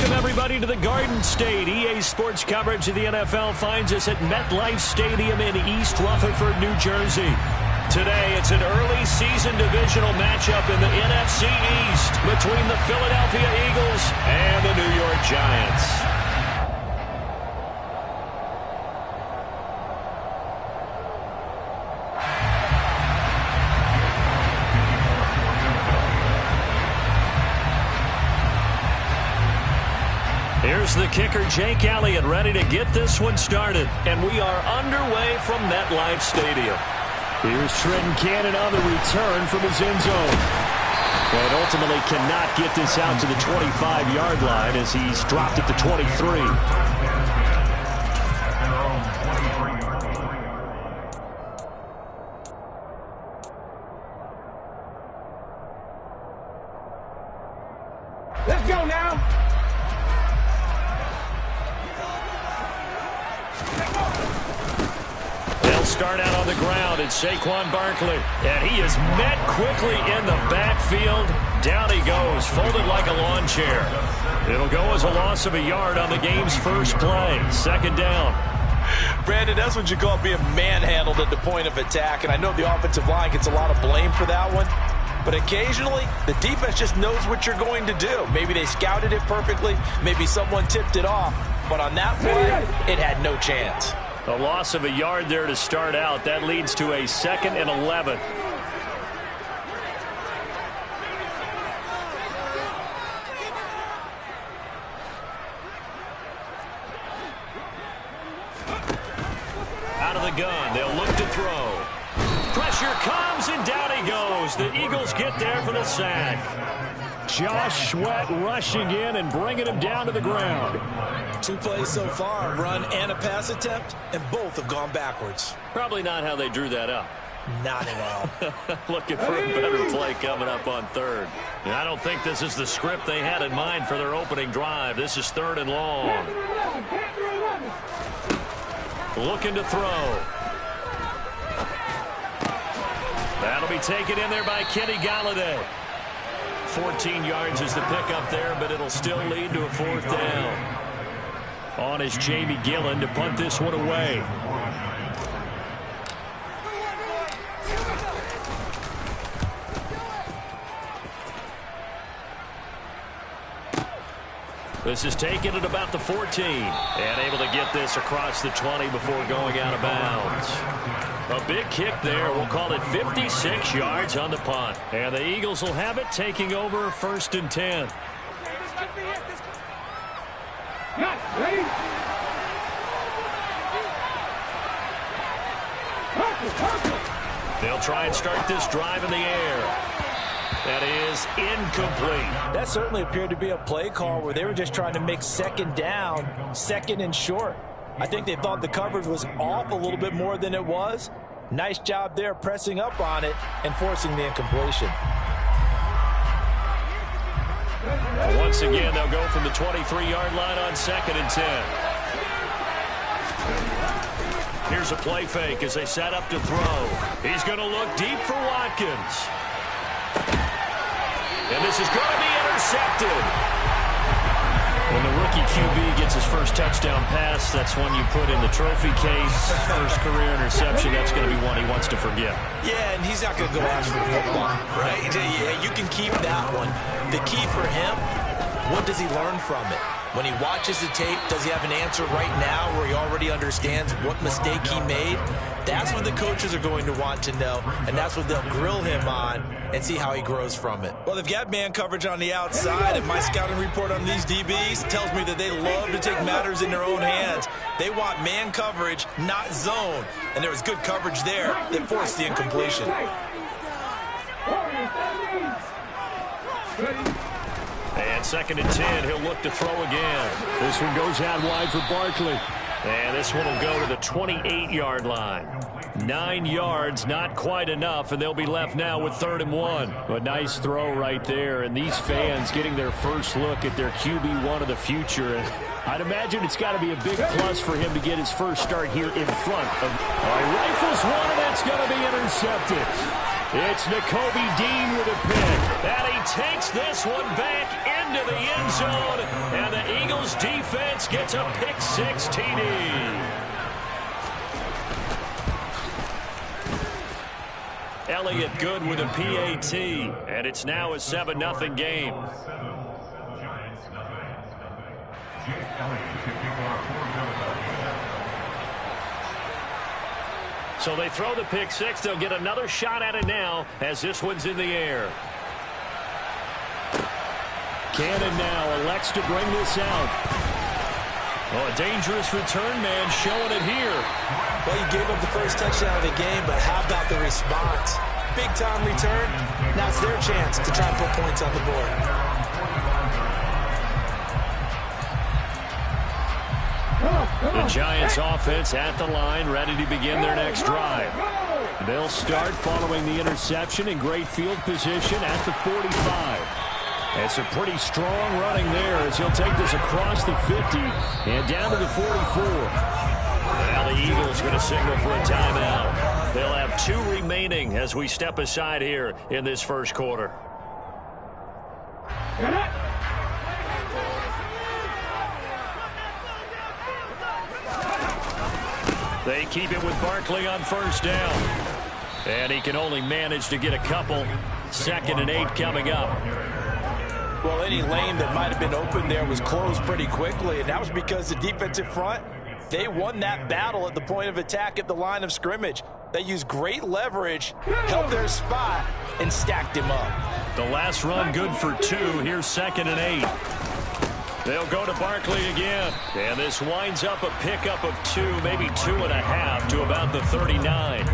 Welcome, everybody, to the Garden State. EA Sports coverage of the NFL finds us at MetLife Stadium in East Rutherford, New Jersey. Today, it's an early season divisional matchup in the NFC East between the Philadelphia Eagles and the New York Giants. Here's the kicker, Jake Elliott, ready to get this one started. And we are underway from MetLife Stadium. Here's Trenton Cannon on the return from his end zone. And ultimately cannot get this out to the 25-yard line as he's dropped at the 23. Let's go now. Start out on the ground, it's Saquon Barkley. And he is met quickly in the backfield. Down he goes, folded like a lawn chair. It'll go as a loss of a yard on the game's first play. Second down. Brandon, that's what you call being manhandled at the point of attack. And I know the offensive line gets a lot of blame for that one. But occasionally, the defense just knows what you're going to do. Maybe they scouted it perfectly. Maybe someone tipped it off. But on that play, it had no chance. A loss of a yard there to start out. That leads to a 2nd and 11. Out of the gun. They'll look to throw. Pressure comes, and down he goes. The Eagles get there for the sack. Josh Sweat rushing in and bringing him down to the ground. 2 plays so far, run and a pass attempt, and both have gone backwards. Probably not how they drew that up. Not at all. Looking for a better play coming up on third. And I don't think this is the script they had in mind for their opening drive. This is 3rd and long. Looking to throw. That'll be taken in there by Kenny Golladay. 14 yards is the pickup there, but it'll still lead to a 4th down. On is Jamie Gillen to punt this one away. This is taken at about the 14. And able to get this across the 20 before going out of bounds. A big kick there. We'll call it 56 yards on the punt. And the Eagles will have it, taking over 1st and 10. They'll try and start this drive in the air. That is incomplete. That certainly appeared to be a play call where they were just trying to make 2nd down, 2nd and short. I think they thought the coverage was off a little bit more than it was. Nice job there pressing up on it and forcing the incompletion. Once again, they'll go from the 23-yard line on 2nd and 10. Here's a play fake as they set up to throw. He's going to look deep for Watkins. And this is going to be intercepted. When the rookie QB gets his first touchdown pass, that's one you put in the trophy case. First career interception, that's going to be one he wants to forget. Yeah, and he's not going to go after the football, right? Yeah, you can keep that one. The key for him, what does he learn from it? When he watches the tape, does he have an answer right now where he already understands what mistake he made? That's what the coaches are going to want to know, and that's what they'll grill him on and see how he grows from it. Well, they've got man coverage on the outside, and my scouting report on these DBs tells me that they love to take matters in their own hands. They want man coverage, not zone, and there was good coverage there that forced the incompletion. And 2nd and 10, he'll look to throw again. This one goes out wide for Barkley. And this one will go to the 28-yard line. 9 yards, not quite enough, and they'll be left now with 3rd and 1. A nice throw right there, and these fans getting their first look at their QB1 of the future. And I'd imagine it's got to be a big plus for him to get his first start here in front of... Rifles one, and that's going to be intercepted. It's Nakobe Dean with a pick. That he takes this one back into the end zone, and the Eagles defense gets a pick-6 TD. Elliott good with a PAT, and it's now a 7-0 game. So they throw the pick-6. They'll get another shot at it now as this one's in the air. Cannon now elects to bring this out. Oh, a dangerous return man showing it here. Well, you gave up the first touchdown of the game, but how about the response? Big-time return. Now it's their chance to try and put points on the board. The Giants offense at the line, ready to begin their next drive. They'll start following the interception in great field position at the 45. It's a pretty strong running there as he'll take this across the 50 and down to the 44. Now the Eagles going to signal for a timeout. They'll have 2 remaining as we step aside here in this first quarter. They keep it with Barkley on first down. And he can only manage to get a couple. 2nd and 8 coming up. Well, any lane that might have been open there was closed pretty quickly, and that was because the defensive front, they won that battle at the point of attack at the line of scrimmage. They used great leverage, held their spot, and stacked him up. The last run good for 2. Here's 2nd and 8. They'll go to Barkley again. And this winds up a pickup of 2, maybe 2.5 to about the 39.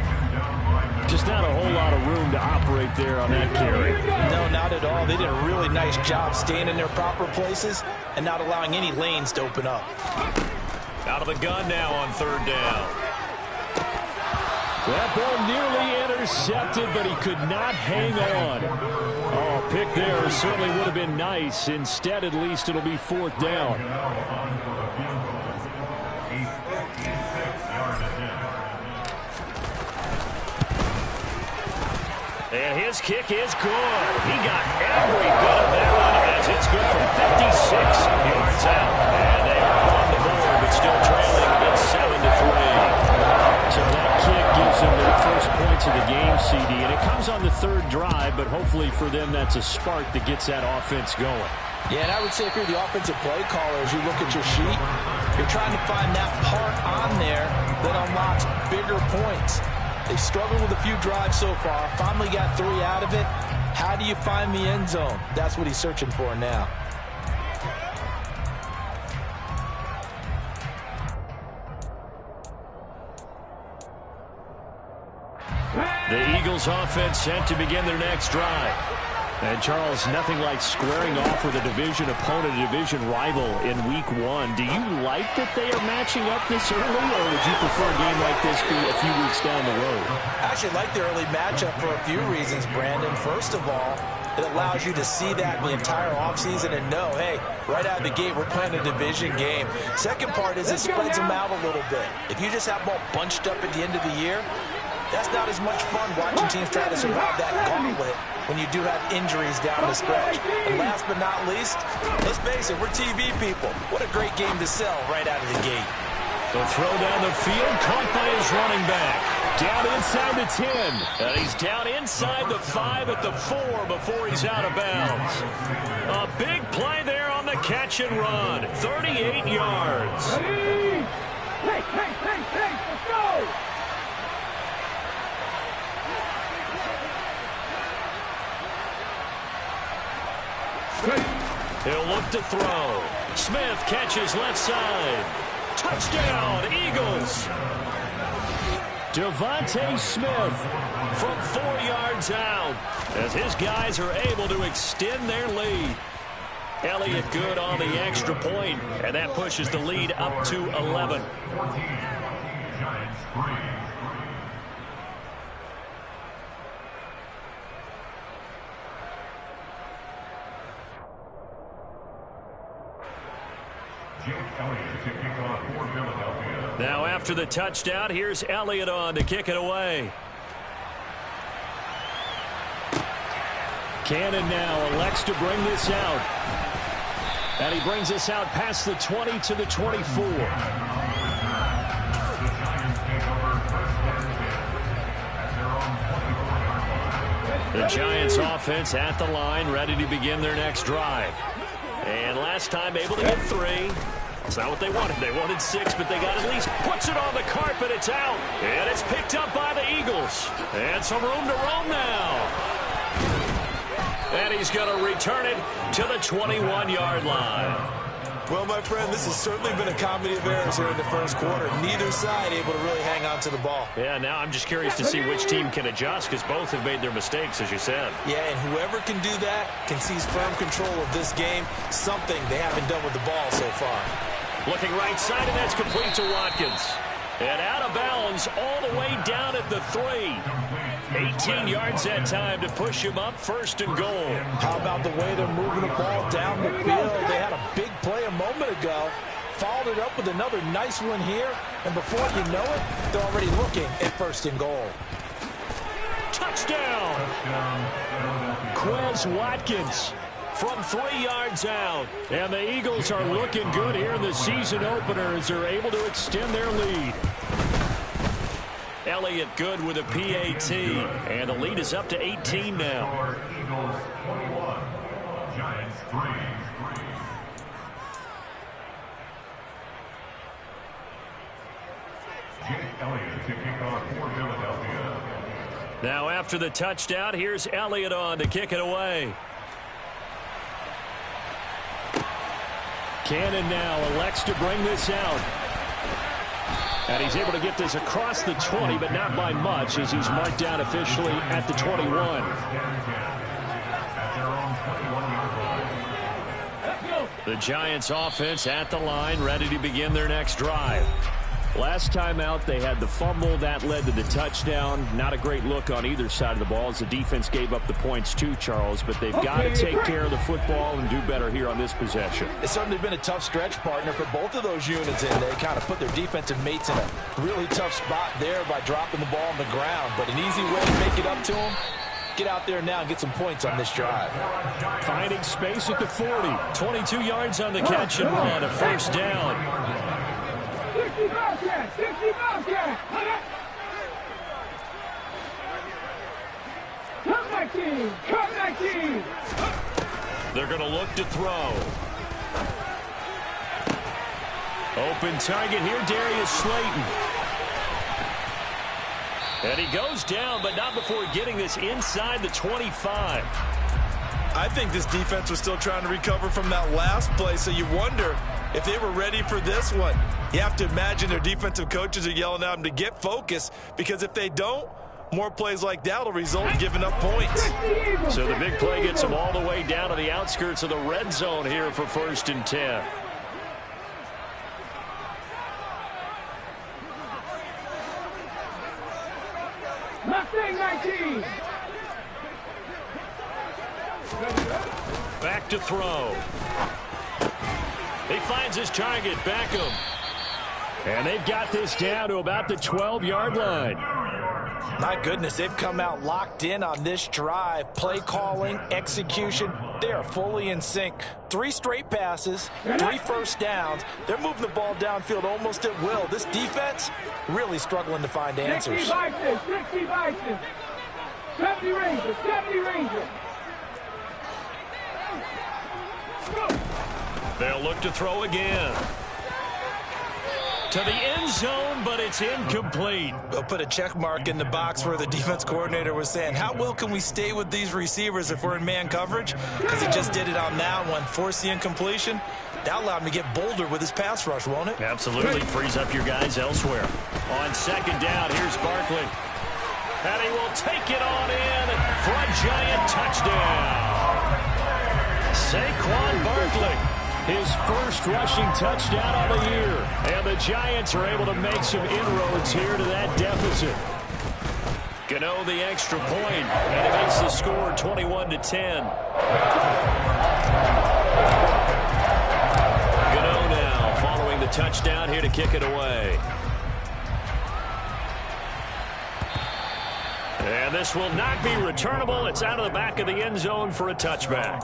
Just not a whole lot of room to operate there on that carry. No, not at all. They did a really nice job staying in their proper places and not allowing any lanes to open up. Out of the gun now on 3rd down. That ball nearly intercepted, but he could not hang on. Oh, pick there certainly would have been nice. Instead, at least it'll be 4th down. And his kick is good. He got every bit of that one as it's good from 56 yards out. And they are on the board, but still trailing. It's 7-3. So that kick gives them their first points of the game, CD. And it comes on the 3rd drive, but hopefully for them that's a spark that gets that offense going. Yeah, and I would say if you're the offensive play caller, as you look at your sheet, you're trying to find that part on there that unlocks bigger points. They've struggled with a few drives so far. Finally got 3 out of it. How do you find the end zone? That's what he's searching for now. The Eagles offense set to begin their next drive. And, Charles, nothing like squaring off with a division opponent, a division rival in Week 1. Do you like that they are matching up this early, or would you prefer a game like this be a few weeks down the road? I actually like the early matchup for a few reasons, Brandon. First of all, it allows you to see that the entire offseason and know, hey, right out of the gate, we're playing a division game. Second part is it spreads them out a little bit. If you just have them all bunched up at the end of the year, that's not as much fun watching teams try to survive that gauntlet when you do have injuries down the stretch. And last but not least, let's face it, we're TV people. What a great game to sell right out of the gate. The throw down the field, caught by his running back. Down inside the 10. And he's down inside the 5 at the 4 before he's out of bounds. A big play there on the catch and run. 38 yards. Hey, let's go! He'll look to throw. Smith catches left side. Touchdown, Eagles. Devontae Smith from 4 yards out as his guys are able to extend their lead. Elliott good on the extra point, and that pushes the lead up to 11. Now after the touchdown, here's Elliott on to kick it away. Cannon now elects to bring this out. And he brings this out past the 20 to the 24. The Giants offense at the line, ready to begin their next drive. And last time able to get 3. That's not what they wanted. They wanted 6, but they got at least. Puts it on the carpet. It's out. And it's picked up by the Eagles. And some room to roam now. And he's going to return it to the 21-yard line. Well, my friend, this has certainly been a comedy of errors here in the first quarter. Neither side able to really hang on to the ball. Yeah, now I'm just curious to see which team can adjust because both have made their mistakes, as you said. Yeah, and whoever can do that can seize firm control of this game, something they haven't done with the ball so far. Looking right side, and that's complete to Watkins. And out of bounds all the way down at the 3. 18 yards that time to push him up, 1st and goal. How about the way they're moving the ball down the field? They had a big play a moment ago, followed it up with another nice one here, and before you know it, they're already looking at 1st and goal. Touchdown! Quez Watkins from 3 yards out. And the Eagles are looking good here in the season opener as they're able to extend their lead. Elliott good with a PAT. And the lead is up to 18 now. Eagles 21, Giants 3. Jake Elliott to kick off for Philadelphia. Now after the touchdown, here's Elliott on to kick it away. Cannon now elects to bring this out. And he's able to get this across the 20, but not by much as he's marked down officially at the 21. The Giants offense at the line, ready to begin their next drive. Last time out, they had the fumble. That led to the touchdown. Not a great look on either side of the ball as the defense gave up the points too, Charles. But they've got to take care of the football and do better here on this possession. It's certainly been a tough stretch, partner, for both of those units, and they kind of put their defensive mates in a really tough spot there by dropping the ball on the ground. But an easy way to make it up to them, get out there now and get some points on this drive. Finding space at the 40. 22 yards on the catch and run, a 1st down. 60 Bobcat! 60 Bobcat! Come back team! Come back team! They're going to look to throw. Open target here, Darius Slayton. And he goes down, but not before getting this inside the 25. I think this defense was still trying to recover from that last play, so you wonder if they were ready for this one. You have to imagine their defensive coaches are yelling at them to get focused, because if they don't, more plays like that will result in giving up points. So the big play gets them all the way down to the outskirts of the red zone here for 1st and 10. Mustang 19! Back to throw. He finds his target, Beckham. And they've got this down to about the 12-yard line. My goodness, they've come out locked in on this drive. Play calling, execution, they are fully in sync. 3 straight passes, 3 1st downs. They're moving the ball downfield almost at will. This defense really struggling to find answers. 60 Bison! 60 Bison! 70 Rangers! 70 Rangers! They'll look to throw again. To the end zone, but it's incomplete. They'll put a check mark in the box where the defense coordinator was saying, how well can we stay with these receivers if we're in man coverage? Because he just did it on that one. Force the incompletion. That allowed him to get bolder with his pass rush, won't it? Absolutely. Frees up your guys elsewhere. On 2nd down, here's Barkley. And he will take it on in for a Giant touchdown. Saquon Barkley. His first rushing touchdown of the year. And the Giants are able to make some inroads here to that deficit. Gano the extra point, and it makes the score 21-10. Gano now following the touchdown here to kick it away. And this will not be returnable. It's out of the back of the end zone for a touchback.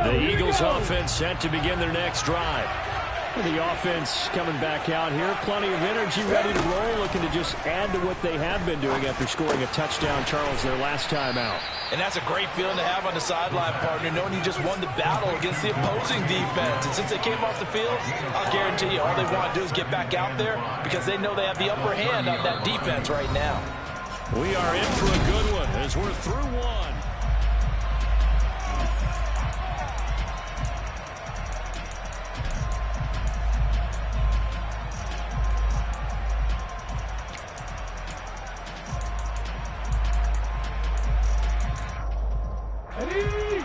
The Eagles offense set to begin their next drive. The offense coming back out here. Plenty of energy, ready to roll, looking to just add to what they have been doing after scoring a touchdown, Charles, their last time out. And that's a great feeling to have on the sideline, partner, knowing you just won the battle against the opposing defense. And since they came off the field, I'll guarantee you all they want to do is get back out there because they know they have the upper hand on that defense right now. We are in for a good one as we're through one.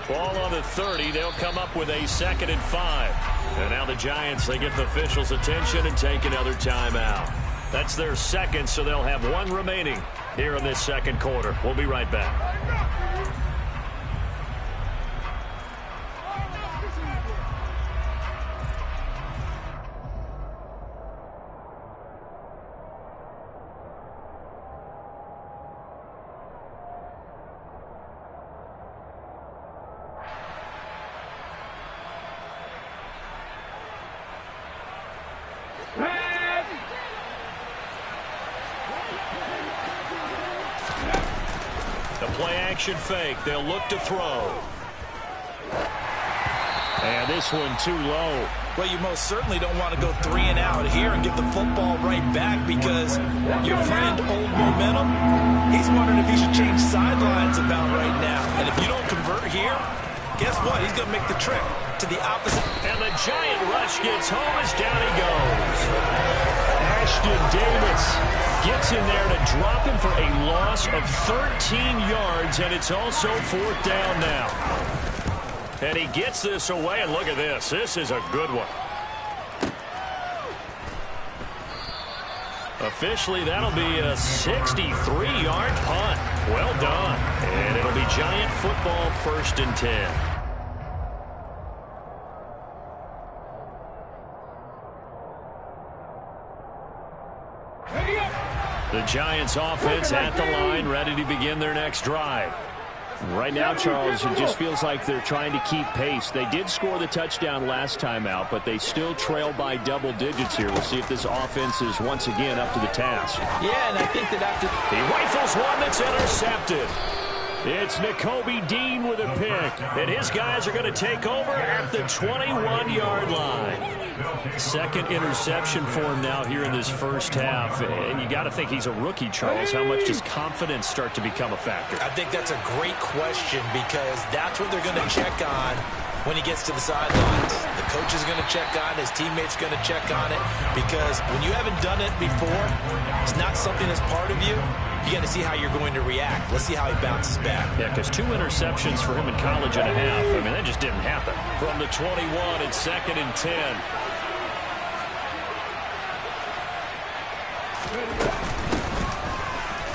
Ball on the 30. They'll come up with a 2nd and 5. And now the Giants, they get the officials' attention and take another timeout. That's their second, so they'll have one remaining here in this second quarter. We'll be right back. Play-action fake. They'll look to throw. And this one too low. Well, you most certainly don't want to go 3 and out here and give the football right back because your friend, Old Momentum, he's wondering if he should change sidelines about right now. And if you don't convert here, guess what? He's going to make the trip to the opposite. And the giant rush gets home as down he goes. Ashton Davis gets in there to drop him for a loss of 13 yards, and it's also 4th down now. And he gets this away, and look at this. This is a good one. Officially, that'll be a 63-yard punt. Well done. And it'll be Giant football 1st and 10. The Giants offense at the line, ready to begin their next drive. Right now, Charles, it just feels like they're trying to keep pace. They did score the touchdown last time out, but they still trail by double digits here. We'll see if this offense is once again up to the task. Yeah, and I think that after he rifles one that's intercepted. It's Nakobe Dean with a pick, and his guys are going to take over at the 21-yard line. 2nd interception for him now here in this first half, and you got to think he's a rookie, Charles. How much does confidence start to become a factor? I think that's a great question because that's what they're going to check on when he gets to the sidelines. The coach is going to check on it. His teammates going to check on it because when you haven't done it before, it's not something that's part of you. You got to see how you're going to react. Let's see how he bounces back. Yeah, because 2 interceptions for him in college and a half. I mean, that just didn't happen. From the 21, it's 2nd and 10.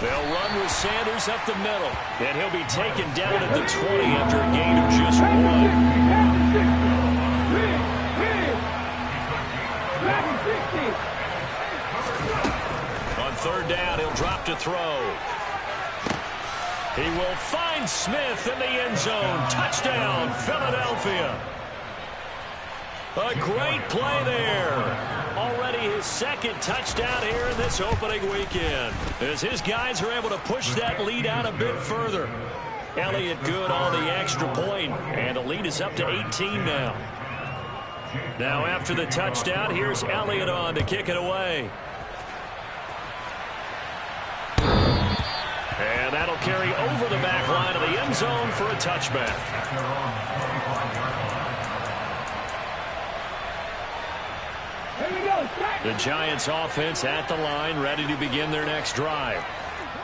They'll run with Sanders up the middle. And he'll be taken down at the 20 after a gain of just 1. On 3rd down, he'll drop to throw. He will find Smith in the end zone. Touchdown, Philadelphia. A great play there. Already his 2nd touchdown here in this opening weekend, as his guys are able to push that lead out a bit further. Elliott good on the extra point, and the lead is up to 18 now. Now after the touchdown, here's Elliott on to kick it away. And that'll carry over the back line of the end zone for a touchback. The Giants offense at the line, ready to begin their next drive.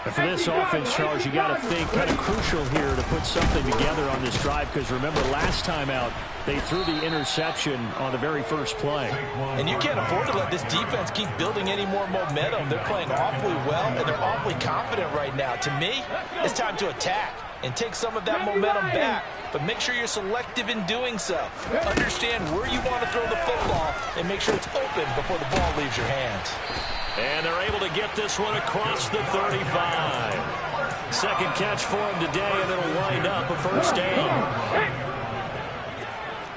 And for this offense, Charles, you got to think kind of crucial here to put something together on this drive because remember last time out they threw the interception on the very first play. And you can't afford to let this defense keep building any more momentum. They're playing awfully well and they're awfully confident right now. To me, it's time to attack and take some of that momentum back but make sure you're selective in doing so. Understand where you want to throw the football and make sure it's open before the ball leaves your hands. And they're able to get this one across the 35. Second catch for him today, and it'll wind up a first down.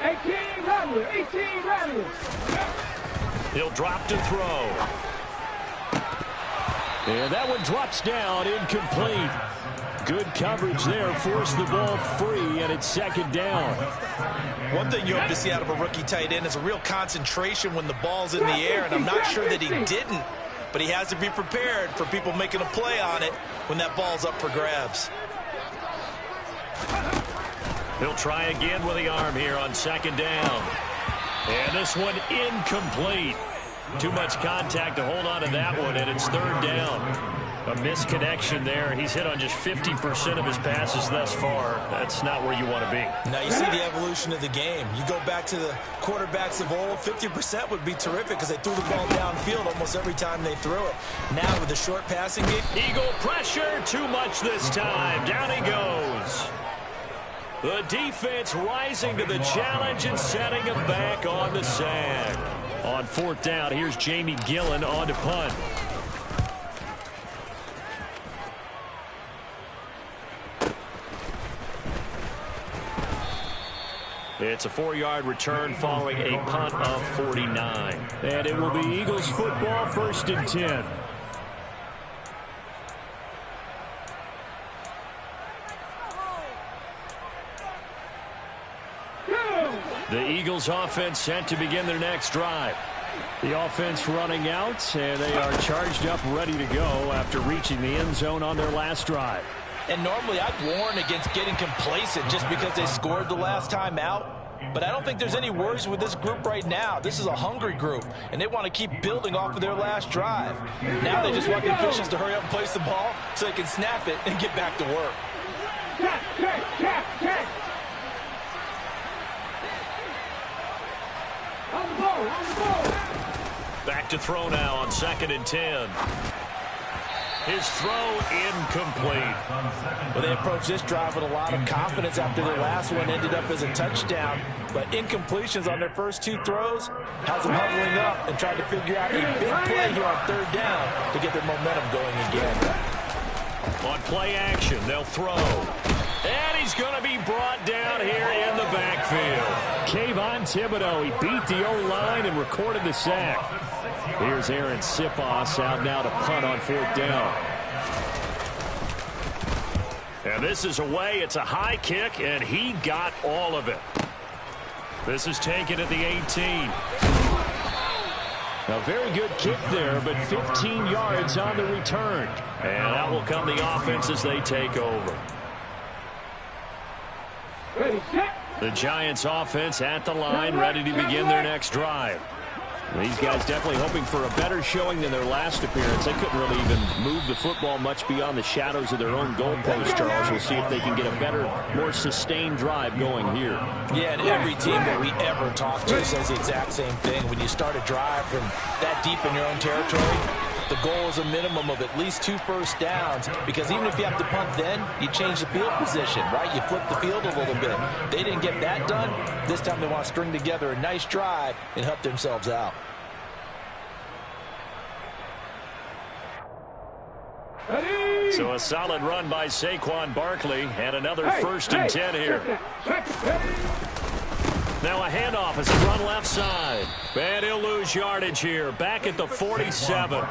18 Radler, 18 Radler. He'll drop to throw. And that one drops down, incomplete. Good coverage there, forced the ball free, and it's second down. One thing you hope to see out of a rookie tight end is a real concentration when the ball's in the air, and I'm not sure that he didn't, but he has to be prepared for people making a play on it when that ball's up for grabs. He'll try again with the arm here on second down. And this one incomplete. Too much contact to hold on to that one, and it's third down. A misconnection there. He's hit on just 50% of his passes thus far. That's not where you want to be. Now you see the evolution of the game. You go back to the quarterbacks of old, 50% would be terrific because they threw the ball downfield almost every time they threw it. Now with the short passing game. Eagle pressure, too much this time. Down he goes. The defense rising to the challenge and setting him back on the sack. On fourth down, here's Jamie Gillen on to punt. It's a 4-yard return following a punt of 49. And it will be Eagles football, first and 10. The Eagles offense set to begin their next drive. The offense running out, and they are charged up, ready to go after reaching the end zone on their last drive. And normally I'd warn against getting complacent just because they scored the last time out. But I don't think there's any worries with this group right now. This is a hungry group, and they want to keep building off of their last drive. Now they just want the officials to hurry up and place the ball so they can snap it and get back to work. On the ball, on the ball. Back to throw now on second and 10. His throw incomplete. Well, they approached this drive with a lot of confidence after their last one ended up as a touchdown. But incompletions on their first two throws has them huddling up and trying to figure out a big play here on third down to get their momentum going again. On play action, they'll throw. And he's going to be brought down here in the backfield. Kayvon Thibodeau, he beat the O-line and recorded the sack. Here's Aaron Sipos out now to punt on fourth down. And this is away. It's a high kick, and he got all of it. This is taken at the 18. A very good kick there, but 15 yards on the return. And out will come the offense as they take over. The Giants offense at the line, ready to begin their next drive. These guys definitely hoping for a better showing than their last appearance. They couldn't really even move the football much beyond the shadows of their own goalpost, Charles. We'll see if they can get a better, more sustained drive going here. Yeah, and every team that we ever talk to says the exact same thing. When you start a drive from that deep in your own territory, the goal is a minimum of at least 2 first downs, because even if you have to punt then, you change the field position, right? You flip the field a little bit. They didn't get that done. This time they want to string together a nice drive and help themselves out. So a solid run by Saquon Barkley, and another first and 10 here. Now a handoff as he run left side. And he'll lose yardage here. Back at the 47.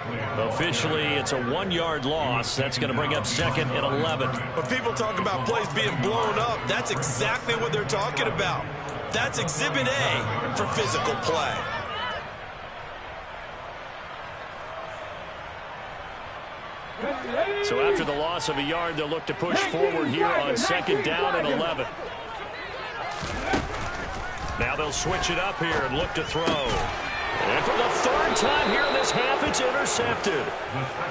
Officially, it's a 1-yard loss. That's going to bring up second and 11. When people talk about plays being blown up, that's exactly what they're talking about. That's Exhibit A for physical play. So after the loss of a yard, they'll look to push forward here on second down and 11. Now they'll switch it up here and look to throw. And for the third time here in this half, it's intercepted.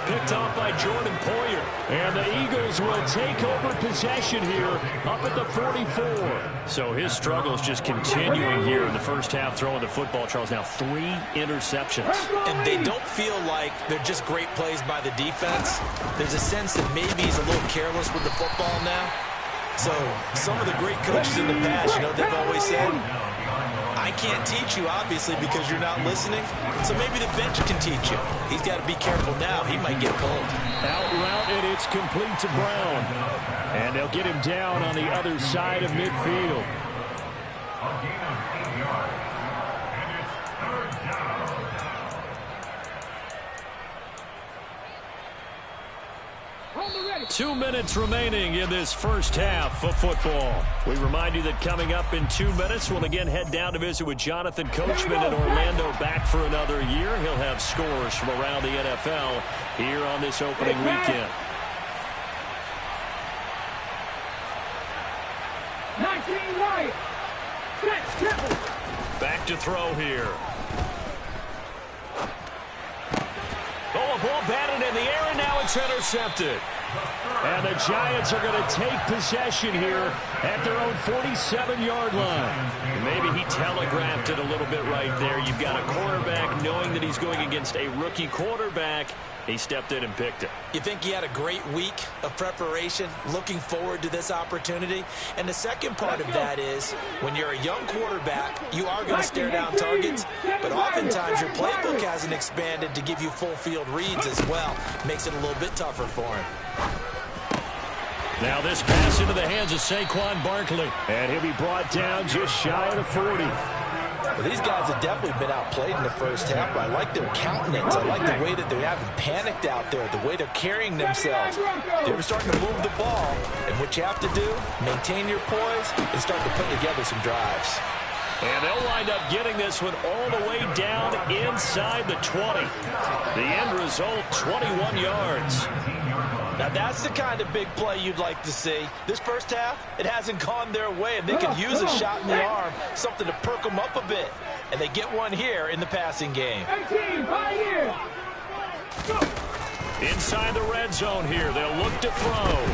Picked off by Jordan Poyer. And the Eagles will take over possession here up at the 44. So his struggles just continuing here in the first half, throwing the football, Charles. Now 3 interceptions. And they don't feel like they're just great plays by the defense. There's a sense that maybe he's a little careless with the football now. So some of the great coaches in the past, you know, they've always said, I can't teach you, obviously, because you're not listening. So maybe the bench can teach you. He's got to be careful now. He might get pulled. Out route, and it's complete to Brown. And they'll get him down on the other side of midfield. A gain of 8 yards. And it's third down. 2 minutes remaining in this first half of football. We remind you that coming up in 2 minutes, we'll again head down to visit with Jonathan Coachman in Orlando, back for another year. He'll have scores from around the NFL here on this opening weekend. 19 right. Set, triple. Back to throw here. Oh, a ball batted in the air, and now it's intercepted. And the Giants are going to take possession here at their own 47-yard line. Maybe he telegraphed it a little bit right there. You've got a quarterback knowing that he's going against a rookie quarterback. He stepped in and picked it. You think he had a great week of preparation, looking forward to this opportunity? And the second part of that is, when you're a young quarterback, you are going to stare down targets, but oftentimes your playbook hasn't expanded to give you full field reads as well. Makes it a little bit tougher for him. Now this pass into the hands of Saquon Barkley. And he'll be brought down just shy of the 40. Well, these guys have definitely been outplayed in the first half, but I like their countenance. I like the way that they haven't panicked out there, the way they're carrying themselves. They're starting to move the ball, and what you have to do, maintain your poise and start to put together some drives. And they'll wind up getting this one all the way down inside the 20. The end result, 21 yards. Now, that's the kind of big play you'd like to see. This first half, it hasn't gone their way, and they could use a shot in the arm, something to perk them up a bit. And they get one here in the passing game. 18, right here. Inside the red zone here, they'll look to throw.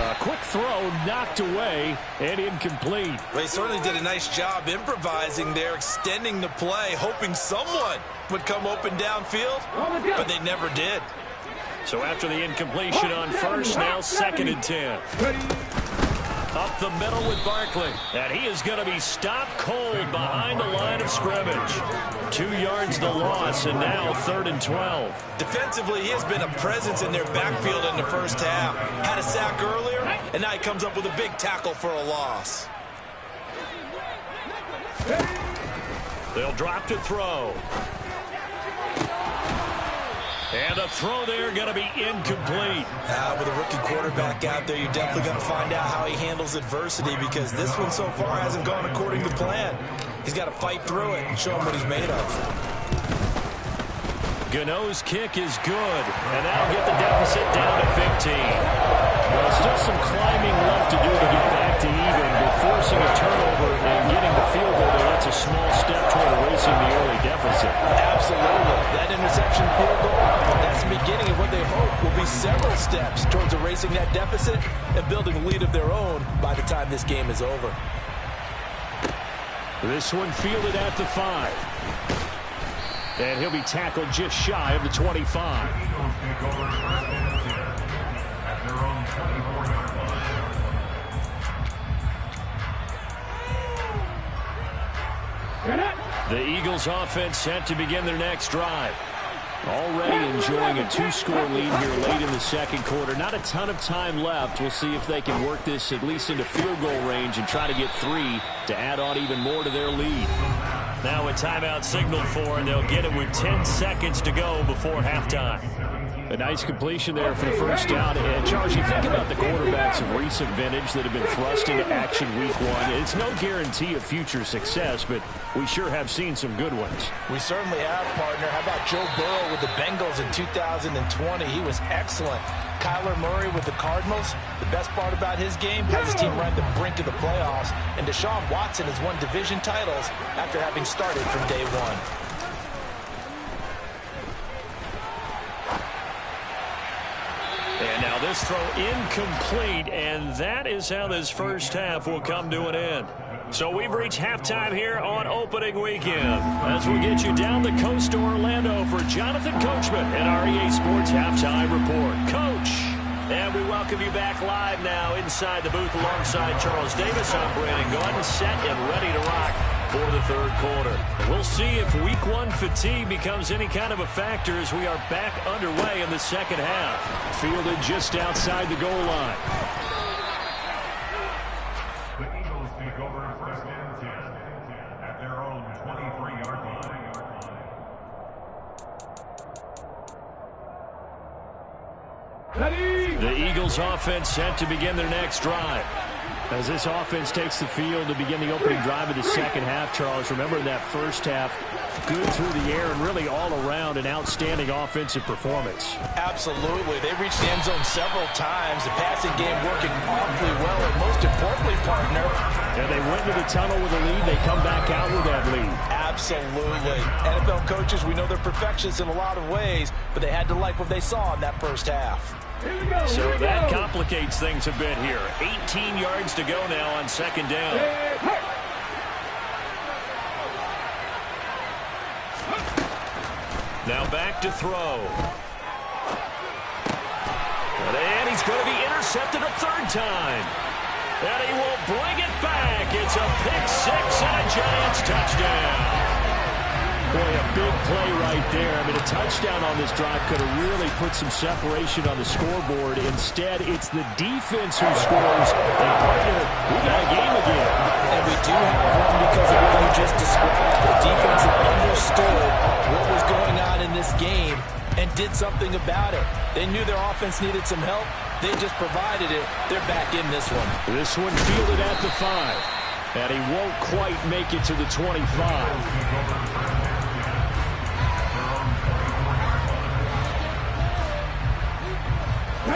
A quick throw knocked away and incomplete. They certainly did a nice job improvising there, extending the play, hoping someone would come open downfield, but they never did. So after the incompletion on first, now 2nd and 10. Up the middle with Barkley. And he is going to be stopped cold behind the line of scrimmage. 2 yards the loss, and now 3rd and 12. Defensively, he has been a presence in their backfield in the first half. Had a sack earlier, and now he comes up with a big tackle for a loss. They'll drop to throw. And a throw there going to be incomplete. With a rookie quarterback out there, you're definitely going to find out how he handles adversity, because this one so far hasn't gone according to plan. He's got to fight through it and show him what he's made of. Gano's kick is good, and that'll get the deficit down to 15. Well, still some climbing left to do to get back to even, but forcing a turnover and getting the field goal there, that's a small step toward erasing the early deficit. Absolutely. That interception field goal, that's the beginning of what they hope will be several steps towards erasing that deficit and building a lead of their own by the time this game is over. This one fielded at the 5. And he'll be tackled just shy of the 25. Eagles take over 1st and 10 at their own 24-yard line. The Eagles offense set to begin their next drive. Already enjoying a 2-score lead here late in the second quarter. Not a ton of time left. We'll see if they can work this at least into field goal range and try to get 3 to add on even more to their lead. Now a timeout signaled for, and they'll get it with 10 seconds to go before halftime. A nice completion there for the first down. And Charles, you think about the quarterbacks of recent vintage that have been thrust into action week 1. It's no guarantee of future success, but we sure have seen some good ones. We certainly have, partner. How about Joe Burrow with the Bengals in 2020? He was excellent. Kyler Murray with the Cardinals. The best part about his game, has his team right at the brink of the playoffs. And Deshaun Watson has won division titles after having started from day 1. And now this throw incomplete, and that is how this first half will come to an end. So we've reached halftime here on opening weekend. As we get you down the coast to Orlando for Jonathan Coachman and our EA Sports Halftime Report. Coach, And we welcome you back live now inside the booth alongside Charles Davis. I'm Brandon Gaudin, set and ready to rock for the third quarter. We'll see if week one fatigue becomes any kind of a factor as we are back underway in the second half. Fielded just outside the goal line. The Eagles take over first and 10 at their own 23-yard line. The Eagles offense set to begin their next drive. As this offense takes the field to begin the opening drive of the second half, Charles, remember in that first half, good through the air and really all around an outstanding offensive performance. Absolutely. They reached the end zone several times. The passing game working awfully well, and most importantly, partner. And they went to the tunnel with a lead. They come back out with that lead. Absolutely. NFL coaches, we know they're perfectionists in a lot of ways, but they had to like what they saw in that first half. So that complicates things a bit here. 18 yards to go now on second down. Now back to throw. And he's going to be intercepted a third time. And he will bring it back. It's a pick six and a Giants touchdown. Boy, a big play right there. I mean, a touchdown on this drive could have really put some separation on the scoreboard. Instead, it's the defense who scores. And, partner, we got a game again. And we do have one because of what you just described. The defense understood what was going on in this game and did something about it. They knew their offense needed some help. They just provided it. They're back in this one. This one fielded at the 5. And he won't quite make it to the 25.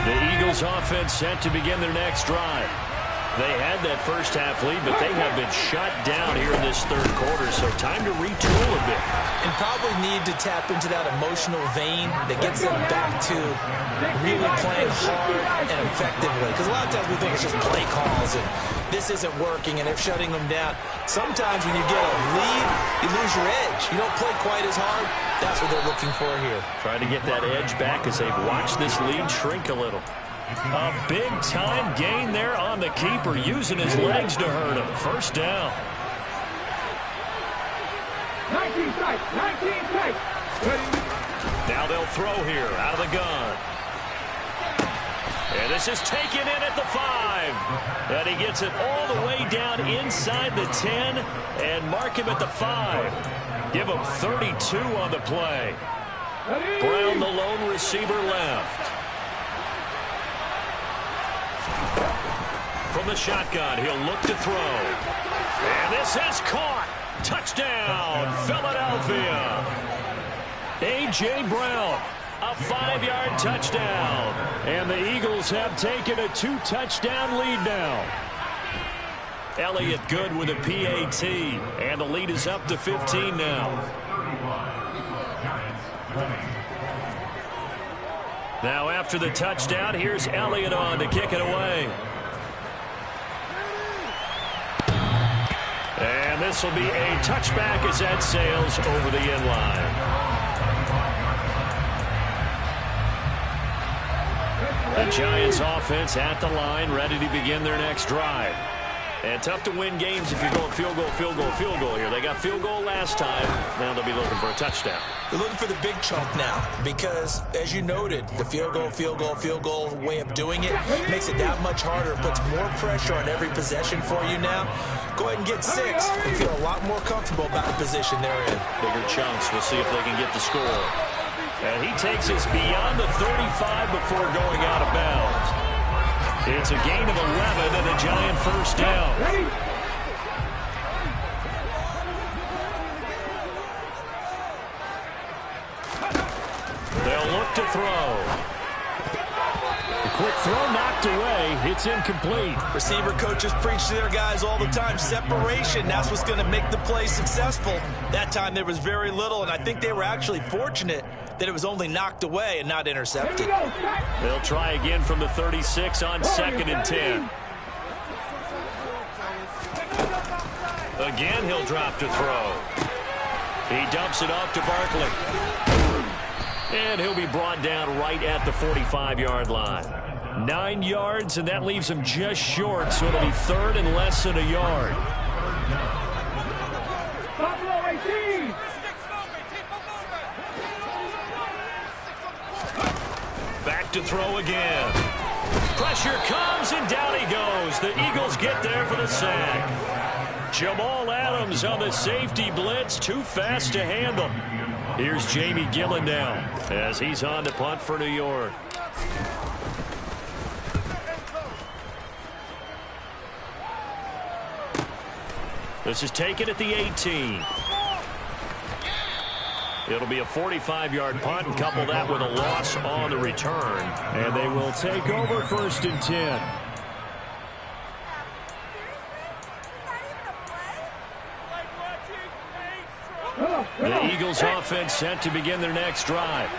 The Eagles offense set to begin their next drive. They had that first half lead, but they have been shut down here in this third quarter, so time to retool a bit. And probably need to tap into that emotional vein that gets them back to really playing hard and effectively. Because a lot of times we think it's just play calls and this isn't working and they're shutting them down. Sometimes when you get a lead, you lose your edge. You don't play quite as hard. That's what they're looking for here. Trying to get that edge back as they've watched this lead shrink a little. A big-time gain there on the keeper, using his legs to hurt him. First down. 19 strikes, 19 strikes. Now they'll throw here out of the gun. And this is taken in at the 5. And he gets it all the way down inside the 10 and mark him at the 5. Give him 32 on the play. Brown, the lone receiver, left. From the shotgun, he'll look to throw. And this is caught. Touchdown, Philadelphia. A.J. Brown, a 5-yard touchdown. And the Eagles have taken a 2-touchdown lead now. Elliott good with a PAT. And the lead is up to 15 now. Now after the touchdown, here's Elliott on to kick it away. And this will be a touchback as that sails over the end line. The Giants offense at the line, ready to begin their next drive. And tough to win games if you're going field goal, field goal, field goal here. They got field goal last time. Now they'll be looking for a touchdown. They're looking for the big chunk now because, as you noted, the field goal way of doing it makes it that much harder. It puts more pressure on every possession for you now. Go ahead and get 6 and feel a lot more comfortable about the position they're in. Bigger chunks. We'll see if they can get the score. And he takes us beyond the 35 before going out of bounds. It's a gain of 11 and a Giant first down. They'll look to throw. The quick throw knocked away. It's incomplete. Receiver coaches preach to their guys all the time. Separation, that's what's going to make the play successful. That time there was very little, and I think they were actually fortunate that it was only knocked away and not intercepted. They'll try again from the 36 on 2nd and 10. Again, he'll drop to throw. He dumps it off to Barkley. And he'll be brought down right at the 45-yard line. 9 yards, and that leaves him just short, so it'll be 3rd and less than a yard. Buffalo 18. Back to throw again. Pressure comes, and down he goes. The Eagles get there for the sack. Jamal Adams on the safety blitz, too fast to handle. Here's Jamie Gillen now as he's on to punt for New York. This is taken at the 18. It'll be a 45-yard punt, and couple that with a loss on the return. And they will take over 1st and 10. The Eagles offense set to begin their next drive.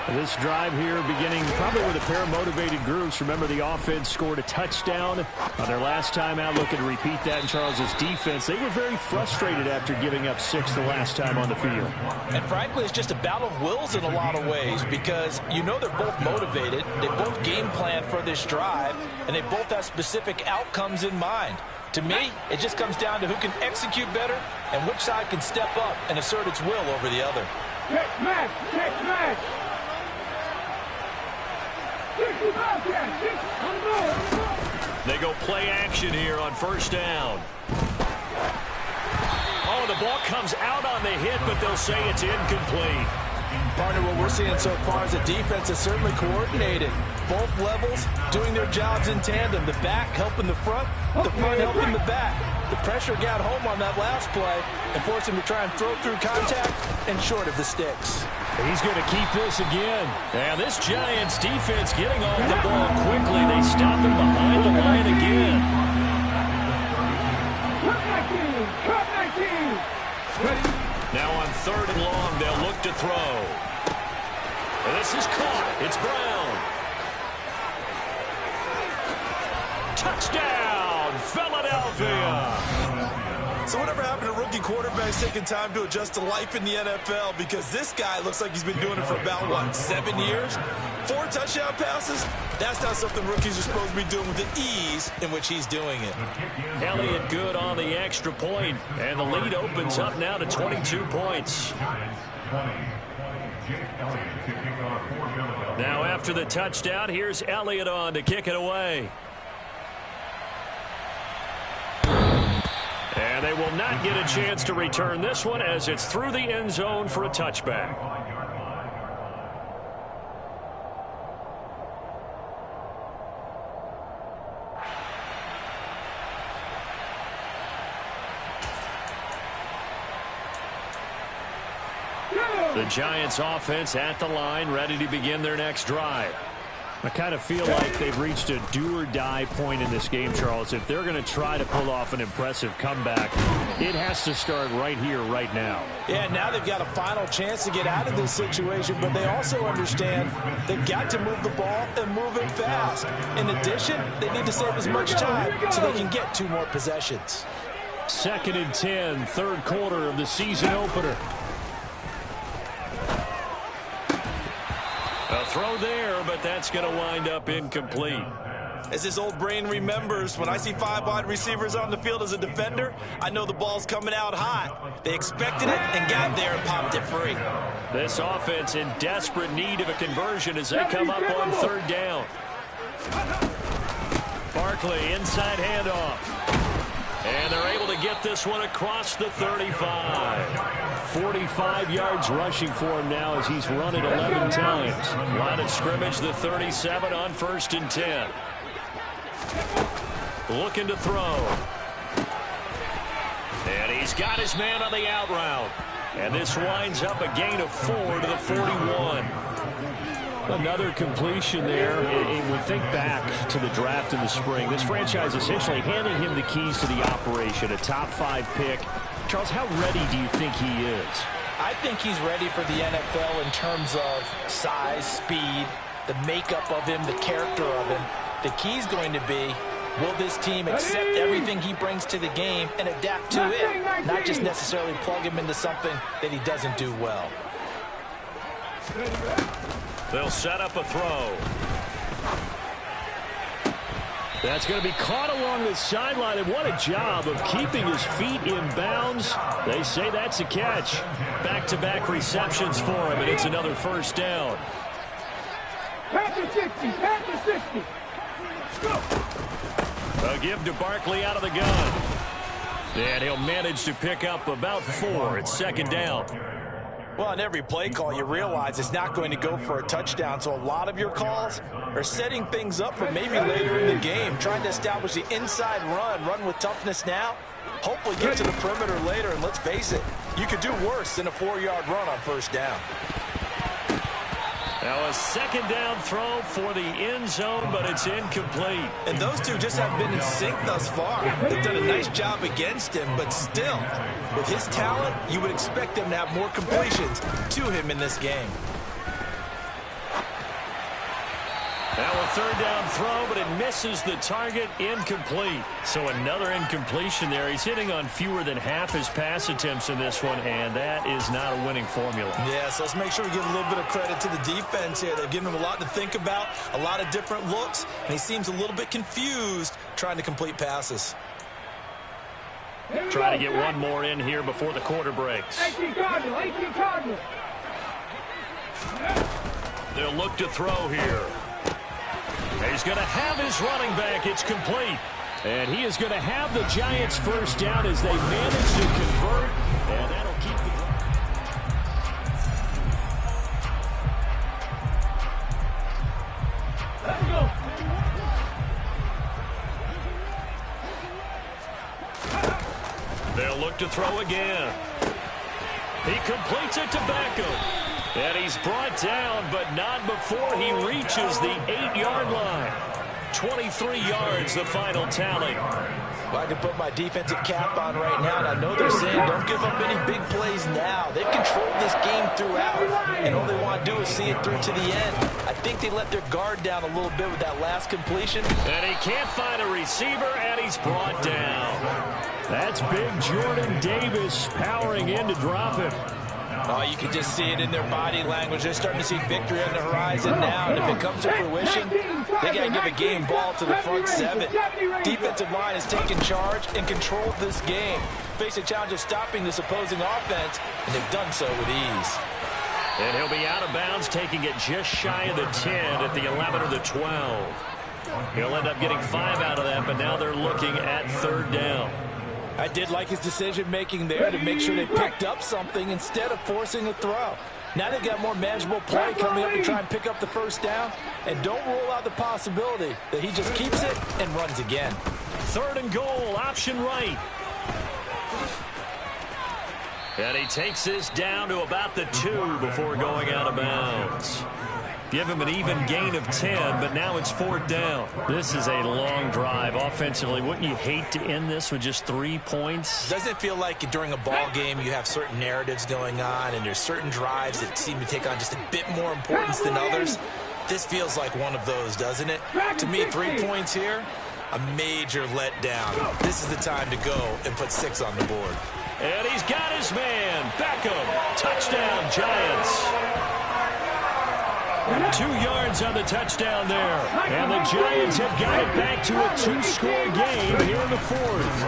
This drive here beginning probably with a pair of motivated groups. Remember, the offense scored a touchdown on their last time out. Looking to repeat that in Charles's defense. They were very frustrated after giving up 6 the last time on the field. And frankly, it's just a battle of wills in a lot of ways because you know they're both motivated. They both game plan for this drive, and they both have specific outcomes in mind. To me, it just comes down to who can execute better and which side can step up and assert its will over the other. Check match. Check match. They go play action here on 1st down. Oh, the ball comes out on the hit, but they'll say it's incomplete. Partner, what we're seeing so far is the defense is certainly coordinated. Both levels doing their jobs in tandem. The back helping the front helping the back. The pressure got home on that last play and forced him to try and throw through contact and short of the sticks. He's going to keep this again. And this Giants defense getting off the ball quickly. They stop him behind the line again. Cut 19. Now on 3rd and long, they'll look to throw. And this is caught. It's Brown. Touchdown, Philadelphia. So whatever happened to rookie quarterbacks taking time to adjust to life in the NFL? Because this guy looks like he's been doing it for about, what, 7 years? 4 touchdown passes? That's not something rookies are supposed to be doing with the ease in which he's doing it. Elliott good on the extra point, and the lead opens up now to 22 points. Now after the touchdown, here's Elliott on to kick it away. And they will not get a chance to return this one as it's through the end zone for a touchback. The Giants offense at the line, ready to begin their next drive. I kind of feel like they've reached a do-or-die point in this game, Charles. If they're going to try to pull off an impressive comeback, it has to start right here, right now. Yeah, now they've got a final chance to get out of this situation, but they also understand they've got to move the ball and move it fast. In addition, they need to save as much time so they can get 2 more possessions. 2nd and 10, 3rd quarter of the season opener. A throw there, but that's going to wind up incomplete. As his old brain remembers, when I see 5 wide receivers on the field as a defender, I know the ball's coming out hot. They expected it and got there and popped it free. This offense in desperate need of a conversion as they come up on 3rd down. Barkley, inside handoff. And they're able to get this one across the 35. 45 yards rushing for him now as he's run it 11 times. Line of scrimmage, the 37 on 1st and 10. Looking to throw. And he's got his man on the out route. And this winds up a gain of 4 to the 41. Another completion there. And we think back to the draft in the spring. This franchise essentially handing him the keys to the operation, a top 5 pick. Charles, how ready do you think he is? I think he's ready for the NFL in terms of size, speed, the makeup of him, the character of him. The key's going to be, will this team accept everything he brings to the game and adapt to it, not just necessarily plug him into something that he doesn't do well. They'll set up a throw. That's going to be caught along the sideline, and what a job of keeping his feet in bounds. They say that's a catch. Back-to-back receptions for him, and it's another first down. Panther 60, Panther 60. A give to Barkley out of the gun. And he'll manage to pick up about 4. It's second down. Well, on every play call, you realize it's not going to go for a touchdown. So a lot of your calls are setting things up for maybe later in the game, trying to establish the inside run with toughness now, hopefully get to the perimeter later. And let's face it, you could do worse than a 4-yard run on first down. Now a second down throw for the end zone, but it's incomplete. And those two just haven't been in sync thus far. They've done a nice job against him, but still, with his talent, you would expect them to have more completions to him in this game. Now a third down throw, but it misses the target, incomplete. So another incompletion there. He's hitting on fewer than half his pass attempts in this one, and that is not a winning formula. Yeah, so let's make sure we give a little bit of credit to the defense here. They've given him a lot to think about, a lot of different looks, and he seems a little bit confused trying to complete passes. Try to get one more in here before the quarter breaks. 18 Cardinal, 18 Cardinal. They'll look to throw here. He's going to have his running back. It's complete. And he is going to have the Giants first down as they manage to convert. And that'll keep the... Let's go. They'll look to throw again. He completes it to Beckham. And he's brought down, but not before he reaches the 8-yard line. 23 yards, the final tally. Well, I can put my defensive cap on right now, and I know they're saying don't give up any big plays now. They've controlled this game throughout, and all they want to do is see it through to the end. I think they let their guard down a little bit with that last completion. And he can't find a receiver, and he's brought down. That's big Jordan Davis powering in to drop him. Oh, you can just see it in their body language. They're starting to see victory on the horizon now. And if it comes to fruition, they got to give a game ball to the front 7. Defensive line has taken charge and controlled this game. Face a challenge of stopping this opposing offense, and they've done so with ease. And he'll be out of bounds, taking it just shy of the 10 at the 11 or the 12. He'll end up getting 5 out of that, but now they're looking at third down. I did like his decision-making there to make sure they picked up something instead of forcing a throw. Now they've got more manageable play coming up to try and pick up the first down. And don't rule out the possibility that he just keeps it and runs again. Third and goal, option right. And he takes this down to about the 2 before going out of bounds. Give him an even gain of 10, but now it's fourth down. This is a long drive offensively. Wouldn't you hate to end this with just 3 points? Doesn't it feel like during a ball game you have certain narratives going on and there's certain drives that seem to take on just a bit more importance than others? This feels like one of those, doesn't it? To me, 3 points here, a major letdown. This is the time to go and put 6 on the board. And he's got his man, Beckham. Touchdown, Giants. 2 yards on the touchdown there. And the Giants have got it back to a 2-score game here in the fourth.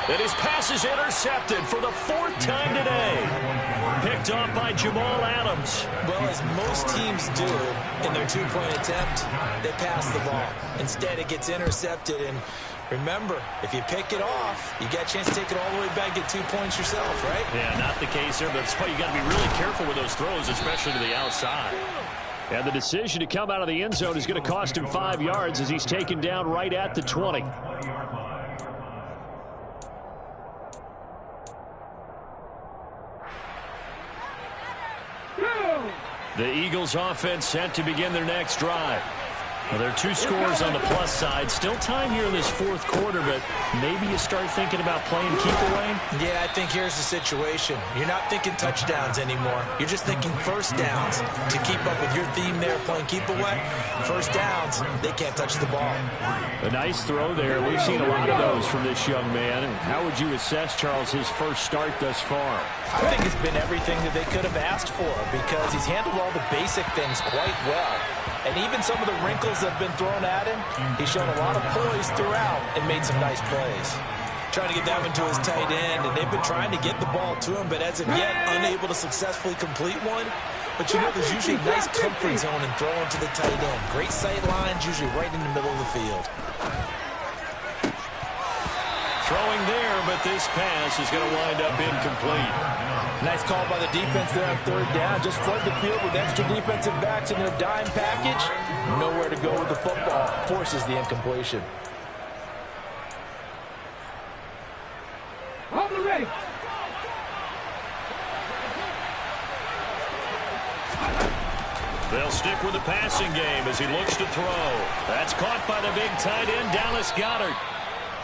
And his pass is intercepted for the 4th time today. Picked off by Jamal Adams. Well, as most teams do in their 2-point attempt, they pass the ball. Instead, it gets intercepted. And remember, if you pick it off, you get a chance to take it all the way back, get 2 points yourself, right? Yeah, not the case here, but that's why you got to be really careful with those throws, especially to the outside. And the decision to come out of the end zone is going to cost him 5 yards as he's taken down right at the 20. The Eagles offense set to begin their next drive. Well, there are 2 scores on the plus side. Still time here in this fourth quarter, but maybe you start thinking about playing keep away? Yeah, I think here's the situation. You're not thinking touchdowns anymore. You're just thinking first downs. To keep up with your theme there, playing keep away, first downs, they can't touch the ball. A nice throw there. We've seen a lot of those from this young man. And how would you assess, Charles, his first start thus far? I think it's been everything that they could have asked for because he's handled all the basic things quite well. And even some of the wrinkles that have been thrown at him, he's shown a lot of poise throughout and made some nice plays. Trying to get that one to his tight end, and they've been trying to get the ball to him, but as of yet, unable to successfully complete one. But you know, there's usually a nice comfort zone in throwing to the tight end. Great sight lines, usually right in the middle of the field. Throwing there, but this pass is going to wind up incomplete. Nice call by the defense there on third down. Just flood the field with extra defensive backs in their dime package. Nowhere to go with the football. Forces the incompletion. On the ready. They'll stick with the passing game as he looks to throw. That's caught by the big tight end, Dallas Goedert.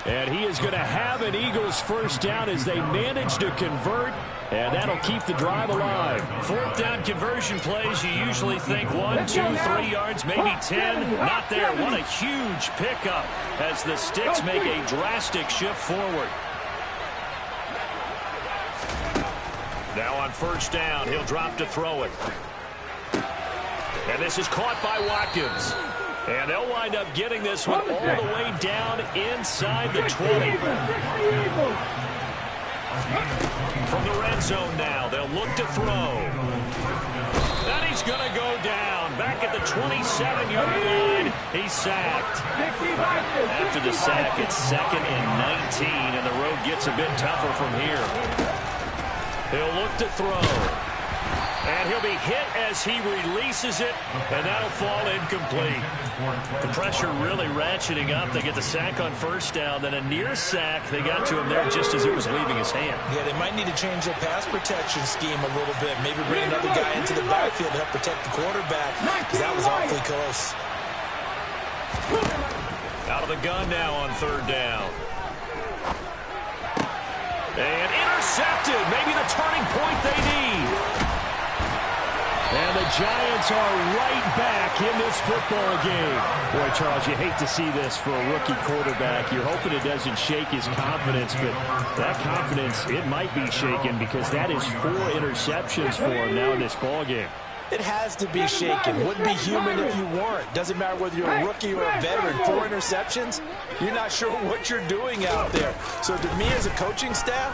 And he is going to have an Eagles first down as they manage to convert, and that'll keep the drive alive. Fourth down conversion plays, you usually think 1, 2, 3 yards, maybe 10. Not there. What a huge pickup as the Sticks make a drastic shift forward. Now on first down, he'll drop to throw it. And this is caught by Watkins. And they'll wind up getting this one all the way down inside the 20. From the red zone now, they'll look to throw. And he's going to go down. Back at the 27-yard line, he's sacked. After the sack, it's 2nd and 19, and the road gets a bit tougher from here. He'll look to throw. And he'll be hit as he releases it, and that'll fall incomplete. The pressure really ratcheting up. They get the sack on first down, then a near sack. They got to him there just as it was leaving his hand. Yeah, they might need to change their pass protection scheme a little bit. Maybe bring another guy into the backfield to help protect the quarterback, because that was awfully close. Out of the gun now on third down. And intercepted. Maybe the turning point they need. And the Giants are right back in this football game. Boy, Charles, you hate to see this for a rookie quarterback. You're hoping it doesn't shake his confidence, but that confidence, it might be shaken because that is 4 interceptions for him now in this ball game. It has to be shaken. Wouldn't be human if you weren't. Doesn't matter whether you're a rookie or a veteran. 4 interceptions, you're not sure what you're doing out there. So to me as a coaching staff,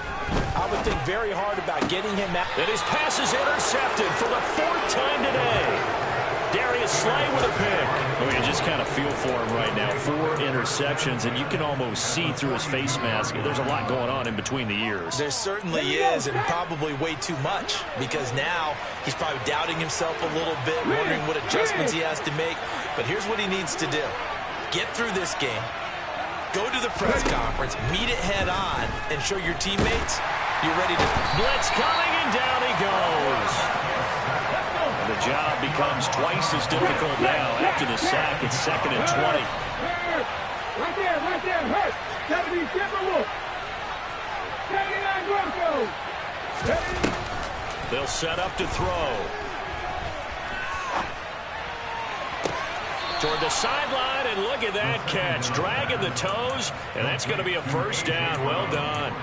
I would think very hard about getting him out. And his pass is intercepted for the 4th time today. Darius Slay with a pick. Oh, you just kind of feel for him right now. 4 interceptions, and you can almost see through his face mask. There's a lot going on in between the ears. There certainly is, and probably way too much, because now he's probably doubting himself a little bit, wondering what adjustments he has to make. But here's what he needs to do. Get through this game. Go to the press conference, meet it head on, and show your teammates you're ready to... Blitz coming, and down he goes. And the job becomes twice as difficult now after the sack. It's 2nd and 20. Right there, hurt. 70 Timberwolves. 79 Broncos. They'll set up to throw. Toward the sideline, and look at that catch. Dragging the toes, and that's going to be a first down. Well done.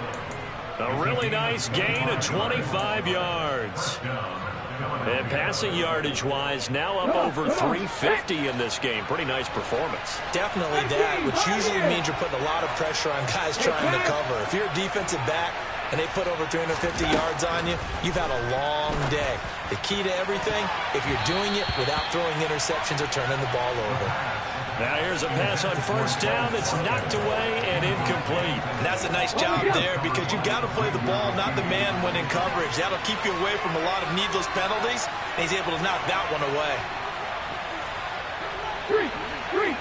A really nice gain of 25 yards. And passing yardage-wise, now up over 350 in this game. Pretty nice performance. Definitely that, which usually means you're putting a lot of pressure on guys trying to cover. If you're a defensive back and they put over 350 yards on you, you've had a long day. The key to everything, if you're doing it without throwing interceptions or turning the ball over. Now here's a pass on first down that's knocked away and incomplete. And that's a nice job there because you've got to play the ball, not the man when in coverage. That'll keep you away from a lot of needless penalties, and he's able to knock that one away. 3.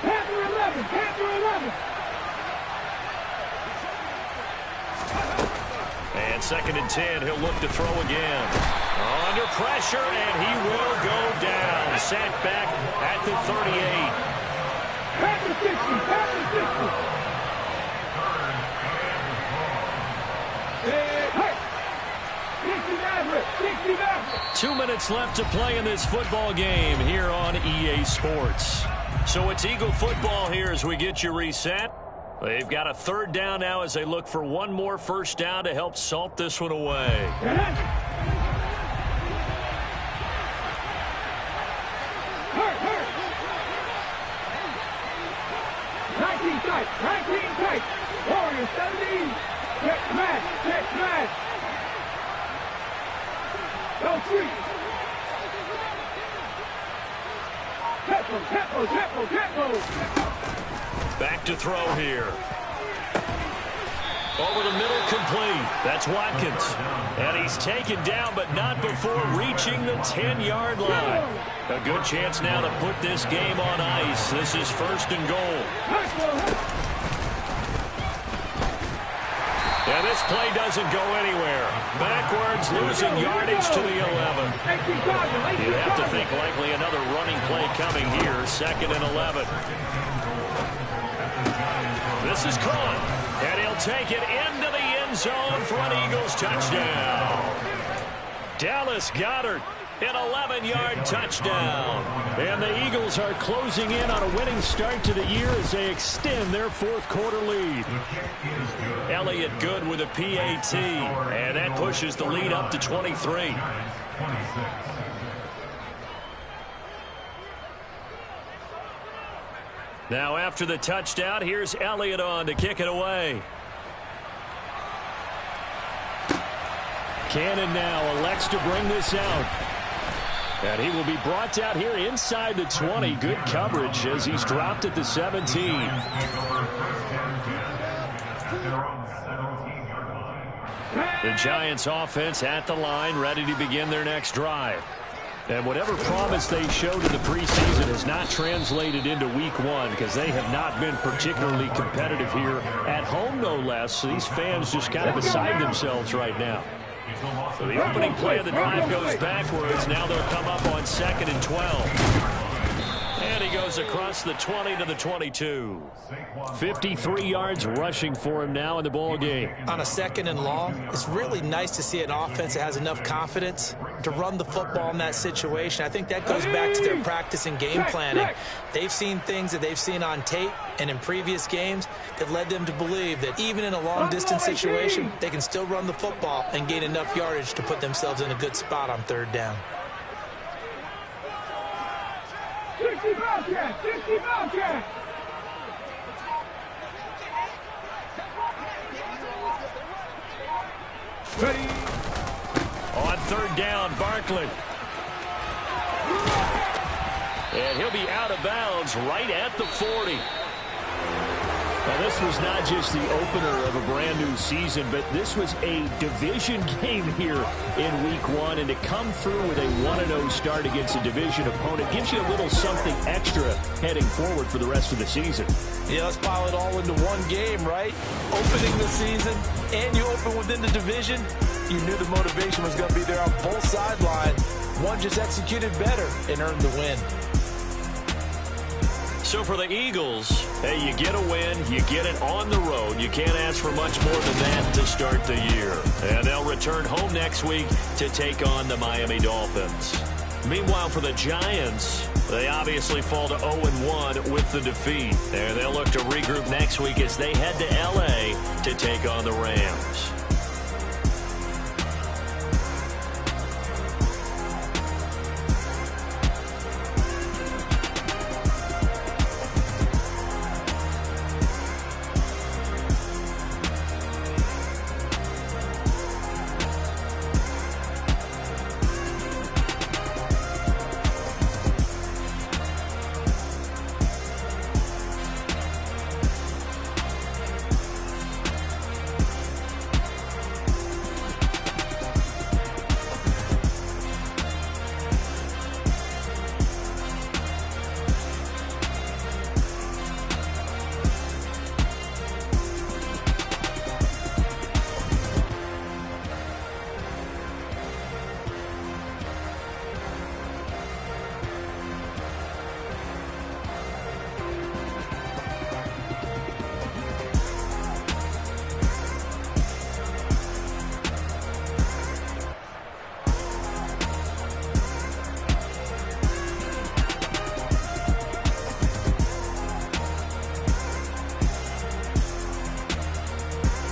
Panther 11. Panther 11. And 2nd and 10, he'll look to throw again. Under pressure, and he will go down. Sacked back at the 38. 60. 2 minutes left to play in this football game here on EA Sports. So it's Eagle football here as we get you reset. They've got a third down now as they look for one more first down to help salt this one away. 19 tight. Warriors 17. Check smash. Go three. Tempo. Back to throw here. Over the middle, complete. That's Watkins. And he's taken down, but not before reaching the 10-yard line. A good chance now to put this game on ice. This is first and goal. And this play doesn't go anywhere. Backwards, losing yardage to the 11. You have to think likely another running play coming here. Second and 11. This is Cron, and he'll take it into the end zone for an Eagles touchdown. Dallas Goedert, an 11-yard touchdown. And the Eagles are closing in on a winning start to the year as they extend their fourth quarter lead. Elliott good with a PAT, and that pushes the lead up to 23. Now after the touchdown, here's Elliott on to kick it away. Cannon now elects to bring this out. And he will be brought out here inside the 20. Good coverage as he's dropped at the 17. The Giants offense at the line, ready to begin their next drive. And whatever promise they showed in the preseason has not translated into week one because they have not been particularly competitive here at home, no less. So these fans just kind of beside themselves right now. So the opening play of the drive goes backwards. Now they'll come up on 2nd and 12. And he goes across the 20 to the 22. 53 yards rushing for him now in the ball game. On a 2nd and long, it's really nice to see an offense that has enough confidence to run the football in that situation. I think that goes back to their practice and game planning. They've seen things that they've seen on tape and in previous games that led them to believe that even in a long-distance situation, they can still run the football and gain enough yardage to put themselves in a good spot on 3rd down. 60 Bobcat. Ready. On 3rd down, Barkley. And he'll be out of bounds right at the 40. Now, this was not just the opener of a brand-new season, but this was a division game here in Week 1, and to come through with a 1-0 start against a division opponent gives you a little something extra heading forward for the rest of the season. Yeah, let's pile it all into one game, right? Opening the season, and you open within the division, you knew the motivation was going to be there on both sidelines. One just executed better and earned the win. So for the Eagles, hey, you get a win, you get it on the road. You can't ask for much more than that to start the year. And they'll return home next week to take on the Miami Dolphins. Meanwhile, for the Giants, they obviously fall to 0-1 with the defeat. And they'll look to regroup next week as they head to L.A. to take on the Rams.